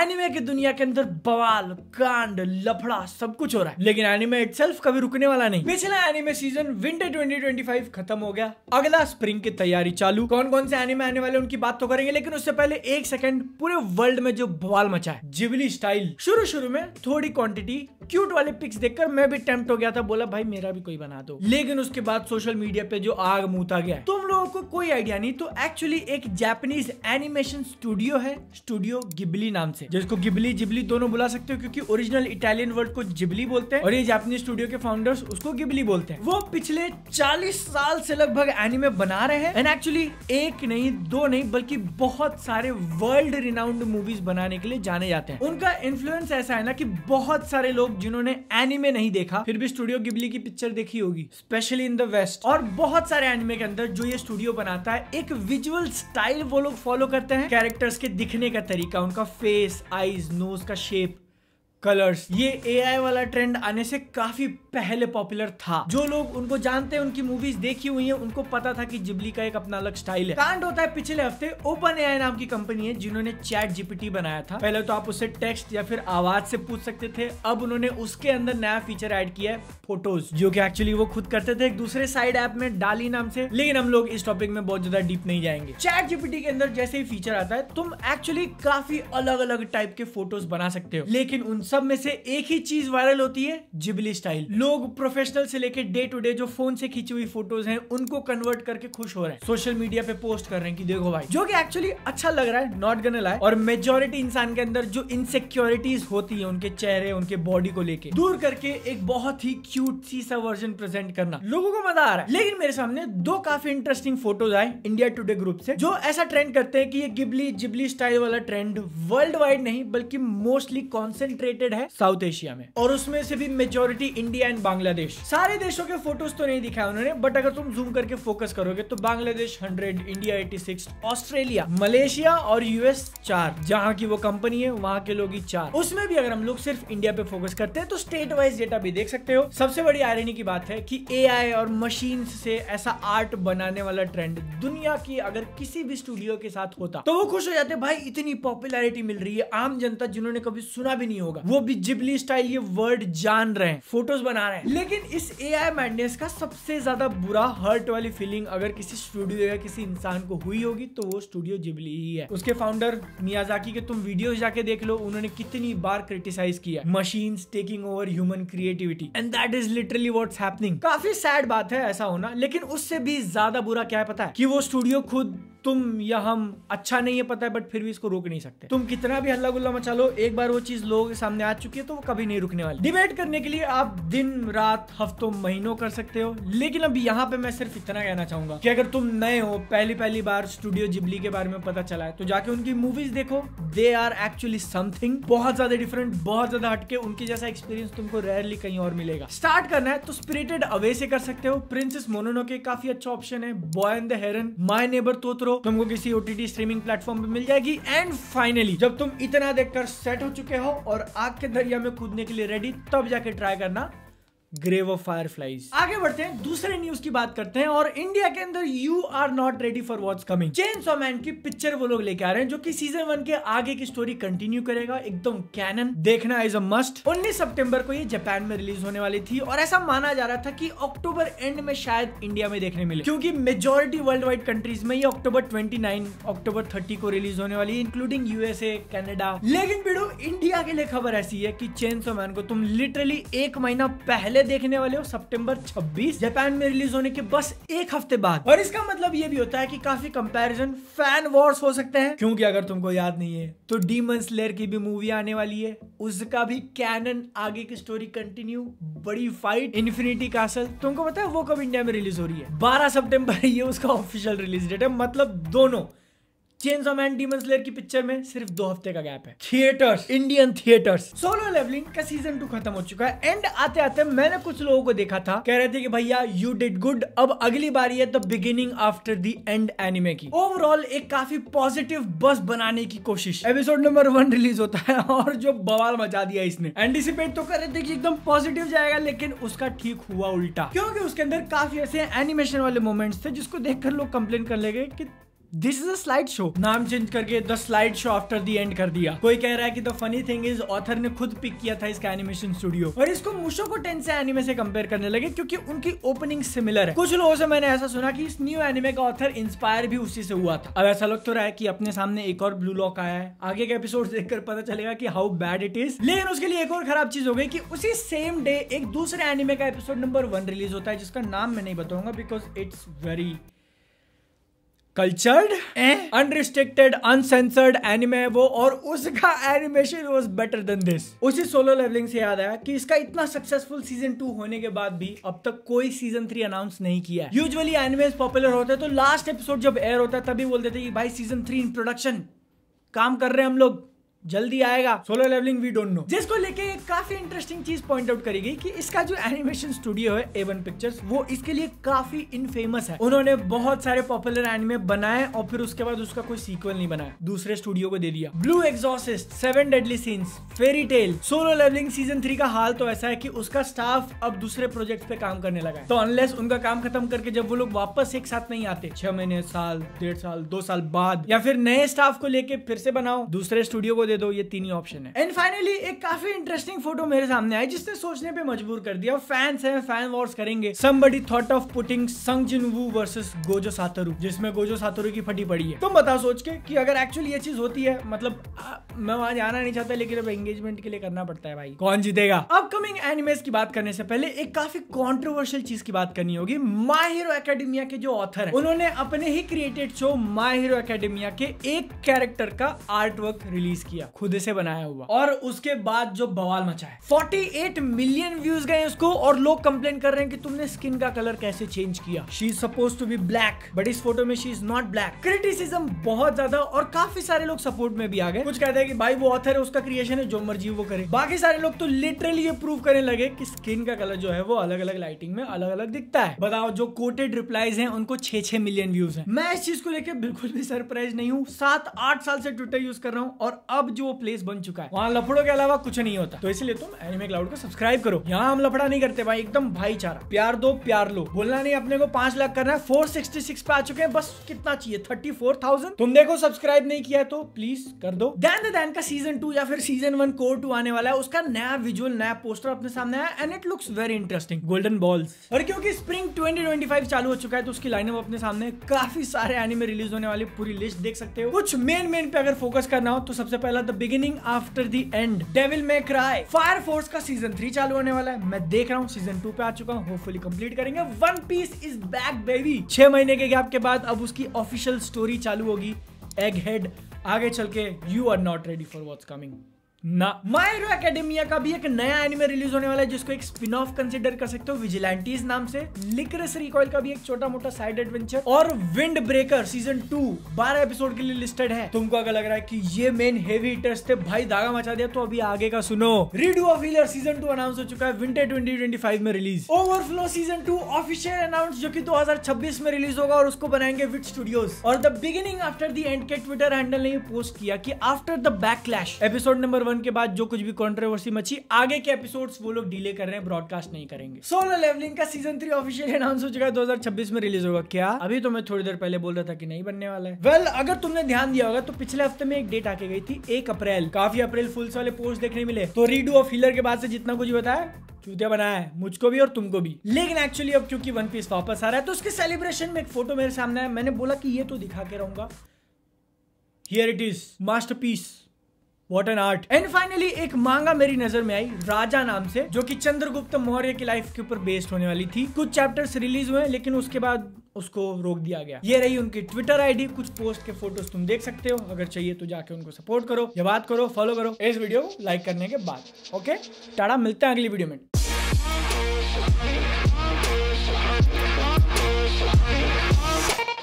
Anime की दुनिया के अंदर बवाल, कांड, लफड़ा सब कुछ हो रहा है, लेकिन एनिमे इटसेल्फ कभी रुकने वाला नहीं। पिछला एनिमे सीजन विंटर 2025 खत्म हो गया, अगला स्प्रिंग की तैयारी चालू। कौन कौन से एनिमे आने वाले उनकी बात तो करेंगे, लेकिन उससे पहले एक सेकंड, पूरे वर्ल्ड में जो बवाल मचा है जिबली स्टाइल। शुरू में थोड़ी क्वांटिटी क्यूट वाले पिक्स देखकर मैं भी टेम्प्ट हो गया था, बोला भाई मेरा भी कोई बना दो, लेकिन उसके बाद सोशल मीडिया पे जो आग मुता गया, तुम लोगों को कोई आइडिया नहीं। तो एक्चुअली एक जापानीज एनिमेशन स्टूडियो है, स्टूडियो गिबली नाम से, जिसको गिबली जिबली दोनों बुला सकते हो क्योंकि ओरिजिनल इटालियन वर्ड को जिबली बोलते हैं और ये जापानीज स्टूडियो के फाउंडर्स उसको गिबली बोलते हैं। वो पिछले 40 साल से लगभग एनिमे बना रहे हैं एंड एक्चुअली एक नहीं, दो नहीं, बल्कि बहुत सारे वर्ल्ड रिनाउंड मूवीज बनाने के लिए जाने जाते हैं। उनका इन्फ्लुएंस ऐसा है ना कि बहुत सारे लोग जिन्होंने एनिमे नहीं देखा फिर भी स्टूडियो गिबली की पिक्चर देखी होगी, स्पेशली इन द वेस्ट। और बहुत सारे एनिमे के अंदर जो ये स्टूडियो बनाता है, एक विजुअल स्टाइल वो लोग फॉलो करते हैं, कैरेक्टर्स के दिखने का तरीका, उनका फेस, आईज, नोज का शेप, कलर्स। ये एआई वाला ट्रेंड आने से काफी पहले पॉपुलर था। जो लोग उनको जानते हैं, उनकी मूवीज देखी हुई हैं, उनको पता था कि जिबली का एक अपना अलग स्टाइल है। कांड होता है पिछले हफ्ते ओपन एआई नाम की कंपनी है जिन्होंने चैट जीपीटी बनाया था। पहले तो आप उससे टेक्स्ट या फिर आवाज से पूछ सकते थे, अब उन्होंने उसके अंदर नया फीचर ऐड किया है, फोटोज, जो कि एक्चुअली वो खुद करते थे एक दूसरे साइड ऐप में, डाली नाम से। लेकिन हम लोग इस टॉपिक में बहुत ज्यादा डीप नहीं जाएंगे। चैट जीपीटी के अंदर जैसे ही फीचर आता है, तुम एक्चुअली काफी अलग अलग टाइप के फोटोज बना सकते हो, लेकिन उन सब में से एक ही चीज वायरल होती है, जिबली स्टाइल। लोग प्रोफेशनल से लेके डे टू डे जो फोन से खींची हुई फोटोज हैं उनको कन्वर्ट करके खुश हो रहे हैं, सोशल मीडिया पे पोस्ट कर रहे हैं कि देखो भाई, जो कि एक्चुअली अच्छा लग रहा है, नॉट गonna lie। और मेजॉरिटी इंसान के अंदर जो इनसिक्योरिटीज होती है उनके चेहरे, उनके बॉडी को लेके, दूर करके एक बहुत ही क्यूट सी सा वर्जन प्रेजेंट करना, लोगों को मजा आ रहा है। लेकिन मेरे सामने दो काफी इंटरेस्टिंग फोटोज आए इंडिया टुडे ग्रुप से, जो ऐसा ट्रेंड करते हैं कि ये गिबली जिबली स्टाइल वाला ट्रेंड वर्ल्ड वाइड नहीं बल्कि मोस्टली कॉन्सेंट्रेटेड है साउथ एशिया में, और उसमें से भी मेजॉरिटी इंडिया एंड बांग्लादेश। सारे देशों के फोटोज तो नहीं दिखाए उन्होंने, बट अगर तुम जूम करके फोकस करोगे तो बांग्लादेश 100, इंडिया 86, ऑस्ट्रेलिया, मलेशिया और यूएस 4, जहां की वो कंपनी है वहां के लोग ही 4। उसमें भी अगर हम लोग सिर्फ इंडिया पे फोकस करते हैं तो स्टेट वाइज डेटा भी देख सकते हो। सबसे बड़ी आयरनी की बात है कि एआई और मशीन से ऐसा आर्ट बनाने वाला ट्रेंड दुनिया की अगर किसी भी स्टूडियो के साथ होता तो वो खुश हो जाते, भाई इतनी पॉपुलैरिटी मिल रही है, आम जनता जिन्होंने कभी सुना भी नहीं होगा वो भी जिबली स्टाइल ये वर्ड जान रहे हैं, फोटोज बना रहे हैं। लेकिन इस एआई मैडनेस का सबसे ज्यादा बुरा हर्ट वाली फीलिंग अगर किसी स्टूडियो या किसी इंसान को हुई होगी तो वो स्टूडियो जिबली ही है। उसके फाउंडर मियाजाकी के तुम वीडियोस जाके देख लो, उन्होंने कितनी बार क्रिटिसाइज किया machines taking over human creativity, and that is literally what's happening. काफी सैड बात है ऐसा होना, लेकिन उससे भी ज्यादा बुरा क्या है पता है, कि वो स्टूडियो खुद, तुम या हम, अच्छा नहीं है पता है, बट फिर भी इसको रोक नहीं सकते। तुम कितना भी हल्ला गुल्ला मचा लो, एक बार वो चीज लोगों के सामने आ चुकी है तो वो कभी नहीं रुकने वाली। डिबेट करने के लिए आप दिन रात, हफ्तों, महीनों कर सकते हो, लेकिन अब यहाँ पे मैं सिर्फ इतना कहना चाहूंगा कि अगर तुम नए हो, पहली बार स्टूडियो जिबली के बारे में पता चला है, तो जाके उनकी मूवीज देखो, दे आर एक्चुअली समथिंग बहुत ज्यादा डिफरेंट, बहुत ज्यादा हटके। उनकी जैसा एक्सपीरियंस तुमको रेयरली कहीं और मिलेगा। स्टार्ट करना है तो स्पिरिटेड अवे से कर सकते हो, प्रिंसेस मोनोनोके काफी अच्छा ऑप्शन है, boy and the heron, my neighbour Totoro तुमको किसी ओटीटी स्ट्रीमिंग प्लेटफॉर्म पे मिल जाएगी। एंड फाइनली जब तुम इतना देखकर सेट हो चुके हो और आग के दरिया में कूदने के लिए रेडी, तब जाके ट्राई करना ग्रेव ऑफ फायरफ्लाइज। आगे बढ़ते हैं, दूसरे न्यूज की बात करते हैं, और इंडिया के अंदर you are not ready for what's coming. Chainsaw man की पिक्चर वो लोग लेके आ रहे हैं जो कि सीजन 1 के आगे की स्टोरी कंटिन्यू करेगा, एकदम कैनन, देखना इज अ मस्ट। 19 सितंबर को ये जापान में रिलीज होने वाली थी और ऐसा माना जा रहा था कि अक्टूबर एंड में शायद इंडिया में देखने मिले, क्योंकि मेजोरिटी वर्ल्ड वाइड कंट्रीज में ये अक्टूबर 29, अक्टूबर 30 को रिलीज होने वाली है, इंक्लूडिंग यूएसए, कनाडा। लेकिन बिडो, इंडिया के लिए खबर ऐसी है कि चेनसॉ मैन को तुम लिटरली 1 महीना पहले देखने वाले हो, सितंबर 26, जापान में रिलीज होने के बस 1 हफ्ते बाद। और इसका मतलब ये भी होता है कि काफी कंपैरिजन, फैन वॉर्स हो सकते हैं, क्योंकि अगर तुमको याद नहीं है तो डीमन स्लेयर की भी मूवी आने वाली है, उसका भी कैनन आगे की स्टोरी कंटिन्यू, बड़ी फाइट, इन्फिनिटी कैसल। तुमको पता है वो कब इंडिया में रिलीज हो रही है? 12 सितंबर ये उसका ऑफिशियल रिलीज डेट है। मतलब दोनों चेनसॉ मैन, डीमन स्लेयर की पिक्चर में सिर्फ 2 हफ्ते का गैप है। Theatres, Indian theatres. Solo levelling का सीजन 2 खत्म हो चुका है एंड आते आते मैंने कुछ लोगों को देखा था, कह रहे थे कि भैया यू डिड गुड, अब अगली बारी है the beginning after the end anime की। ओवरऑल एक काफी पॉजिटिव बस बनाने की कोशिश। एपिसोड नंबर 1 रिलीज होता है और जो बवाल मचा दिया इसने, एंटिसिपेट तो कर रहे थे कि एकदम पॉजिटिव जाएगा, लेकिन उसका ठीक हुआ उल्टा, क्योंकि उसके अंदर काफी ऐसे एनिमेशन वाले मोमेंट्स थे जिसको देखकर लोग कंप्लेन कर लगे कि this is a slide show, नाम चेंज करके the slide show after the end कर दिया। कोई कह रहा है कि the funny thing is author ने खुद पिक किया था इसका एनिमेशन स्टूडियो और इसको मुशोको टेंसेई एनिमे से कंपेयर करने लगे क्योंकि उनकी ओपनिंग सिमिलर है। कुछ लोगों से मैंने ऐसा सुना कि इस न्यू एनिमे का ऑथर इंस्पायर भी उसी से हुआ था। अब ऐसा लग तो रहा है कि अपने सामने एक और ब्लू लॉक आया है, आगे के एपिसोड देखकर पता चलेगा कि हाउ बैड इट इज। लेकिन उसके लिए एक और खराब चीज हो गई कि उसी सेम डे एक दूसरे एनिमे का एपिसोड नंबर 1 रिलीज होता है जिसका नाम मैं नहीं बताऊंगा because it's very cultured, unrestricted, uncensored anime है वो, और उसका animation was better than this. उसी सोलो लेवलिंग से याद आया कि इसका इतना सक्सेसफुल सीजन 2 होने के बाद भी अब तक कोई सीजन 3 अनाउंस नहीं किया है। यूजुअली एनिमेस पॉपुलर होते हैं तो लास्ट एपिसोड जब एयर होता है तभी बोल देते कि भाई सीजन 3 इन प्रोडक्शन, काम कर रहे हैं हम लोग, जल्दी आएगा। Solo levelling we don't know. जिसको लेके काफी इंटरेस्टिंग चीज पॉइंट आउट करी गई कि इसका जो एनिमेशन स्टूडियो है A1 पिक्चर्स, वो इसके लिए काफी इनफेमस है। उन्होंने बहुत सारे पॉपुलर एनिमे बनाए और फिर उसके बाद उसका कोई सीक्वल नहीं बनाया, दूसरे स्टूडियो को दे दिया। Blue exorcist, 7 deadly sins, fairy tail, solo levelling season 3 का हाल तो ऐसा है कि उसका स्टाफ अब दूसरे प्रोजेक्ट पे काम करने लगा है। तो अनलेस उनका काम खत्म करके जब वो लोग वापस एक साथ नहीं आते 6 महीने, साल, 1.5 साल, 2 साल बाद, या फिर नए स्टाफ को लेके फिर से बनाओ, दूसरे स्टूडियो को दे दो, ये 3 ही ऑप्शन है। एंड फाइनली एक काफी इंटरेस्टिंग फोटो मेरे सामने आई जिसने सोचने पे मजबूर कर दिया। फैंस हैं, फैन वॉर्स करेंगे। Somebody thought of putting Sung Jin-woo versus Gojo Satoru, जिसमें गोजो सातोरू की फटी पड़ी है। तुम बताओ सोच के कि अगर एक्चुअली ये चीज होती है, मतलब मैं वहां जाना नहीं चाहता लेकिन अब एंगेजमेंट के लिए करना पड़ता है भाई, कौन जीतेगा? अपकमिंग एनिमेस की बात करने से पहले एक काफी कॉन्ट्रोवर्शियल चीज की बात करनी होगी। माय हीरो एकेडेमिया के जो ऑथर है उन्होंने अपने he created show my hero academia के एक कैरेक्टर का आर्ट वर्क रिलीज किया, खुद से बनाया हुआ, और उसके बाद जो बवाल मचा है। 48 मिलियन व्यूज गए उसको और लोग कंप्लेन कर रहे हैं कि तुमने स्किन का कलर कैसे चेंज किया। She is supposed to be black but इस फोटो में she is not black. Criticism बहुत ज्यादा और काफी सारे लोग सपोर्ट में भी आ गए। कुछ कहते हैं कि भाई वो ऑथर है, उसका क्रिएशन है, जो मर्जी वो करे। बाकी सारे लोग तो लिटरली ये प्रूव करने लगे कि स्किन का कलर जो है वो अलग अलग लाइटिंग में अलग अलग दिखता है। बताओ, जो कोटेड रिप्लाईज हैं उनको 6-6 मिलियन व्यूज हैं। मैं इस चीज को लेकर बिल्कुल भी सरप्राइज नहीं हूँ। 7-8 साल से ट्विटर यूज कर रहा हूँ और अब जो प्लेस बन चुका है वहां लफड़ों के अलावा कुछ नहीं होता। तो इसलिए तुम एनिमे क्लाउड को सब्सक्राइब करो। यहाँ हम लफड़ा नहीं करते भाई, एकदम भाईचारा, प्यार दो प्यार लो। बोलना नहीं अपने को 5 लाख करना है, 466 पे आ चुके हैं, बस कितना चाहिए 34,000। तुम देखो सब्सक्राइब नहीं किया तो प्लीज कर दो। दैन का सीजन 2 या फिर सीजन 1 कोर 2 आने वाला है। उसका नया विजुअल, नया पोस्टर अपने सामने आया and it looks very interesting. Golden balls. और क्योंकि स्प्रिंग 2025 चालू हो चुका है तो उसकी लाइनअप अपने सामने, काफी सारे एनिमे रिलीज होने वाली पूरी लिस्ट देख सकते हो। कुछ मेन पे अगर फोकस करना हो तो सबसे पहला the beginning after the end, Devil May Cry, fire force का सीजन 3 चालू होने वाला है। मैं देख रहा हूँ, सीजन 2 पे आ चुका हूँ, होपफुली कंप्लीट करेंगे। One piece is back baby. 6 महीने के गैप के बाद अब उसकी ऑफिशियल स्टोरी चालू होगी, एग हेड। आगे चल के you are not ready for what's coming ना। माय हीरो एकेडेमिया का भी एक नया एनिमे रिलीज होने वाला है जिसको एक स्पिन ऑफ कंसीडर कर सकते हो, विजिलेंटीज नाम से। लिकरस रिकॉइल का भी एक छोटा मोटा साइड एडवेंचर, और विंड ब्रेकर सीजन 2 12 एपिसोड के लिए लिस्टेड है। तुमको अगर लग रहा है कि ये मेन हेवी हिटर्स थे, भाई धागा मचा दिया, तो अभी आगे का सुनो। Redo of healer season 2 announce हो चुका है, विंटर 2025 में release. Overflow season 2 official announce, जो कि 2026 में रिलीज होगा और उसको बनाएंगे विट स्टूडियोज। और the beginning after the end के ट्विटर हैंडल ने पोस्ट किया कि after the backlash episode number 1 के बाद जो कुछ भी कंट्रोवर्सी मची, आगे के एपिसोड्स वो लोग डिले कर रहे हैं, ब्रॉडकास्ट नहीं करेंगे। सोलो लेवलिंग का सीजन 3 ऑफिशियल अनाउंस हो चुका है, 2026 में रिलीज होगा। क्या अभी तो मैं थोड़ी देर पहले बोल रहा था कि नहीं बनने वाला है। वेल, अगर तुमने ध्यान दिया होगा तो पिछले हफ्ते में एक डेट आके गई थी, 1 अप्रैल। काफी अप्रैल फुल्स वाले पोस्ट देखने मिले। तो रीडू ऑफ हीलर के बाद से जितना कुछ बताया, चूतिया बनाया है मुझको भी और तुमको भी। लेकिन एक्चुअली अब क्योंकि वन पीस वापस आ रहा है तो उसके सेलिब्रेशन में एक फोटो मेरे सामने है। मैंने बोला कि ये तो दिखा के रहूंगा। Here it is, masterpiece, what an art. And finally एक मांगा मेरी नजर में आई, राजा नाम से, जो कि चंद्रगुप्त मौर्य की लाइफ के ऊपर बेस्ड होने वाली थी। कुछ चैप्टर्स रिलीज हुए लेकिन उसके बाद उसको रोक दिया गया। ये रही उनकी ट्विटर आईडी, कुछ पोस्ट के फोटोज तुम देख सकते हो। अगर चाहिए तो जाके उनको सपोर्ट करो, या बात करो, फॉलो करो इस वीडियो को लाइक करने के बाद। ओके, टाटा, मिलते हैं अगली वीडियो में।